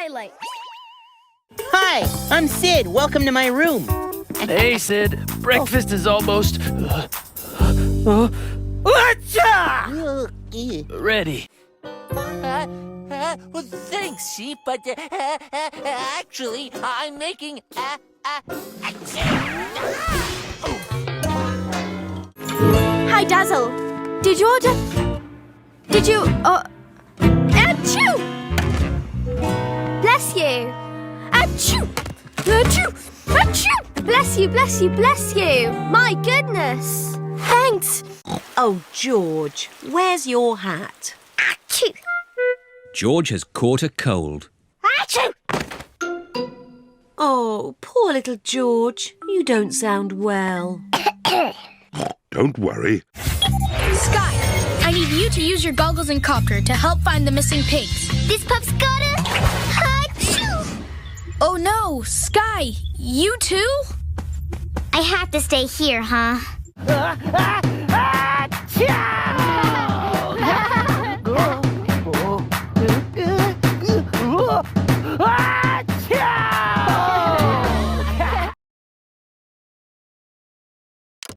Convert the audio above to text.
highlight. Hi, I'm Sid. Welcome to my room. Hey, Sid. Breakfast is almost... ready. Well, thanks, Sheep, but actually, I'm making... Hi, Dazzle. Did you order... Did you... Achoo! Bless you. Achoo! Achoo! Achoo! Bless you, bless you, bless you. My goodness. Thanks. Oh, George, where's your hat? Achoo! George has caught a cold. Achoo! Oh, poor little George. You don't sound well. Don't worry. Skye, I need you to use your goggles and copter to help find the missing pigs. This pup's got a... Achoo! Oh no, Skye, you too? I have to stay here, huh?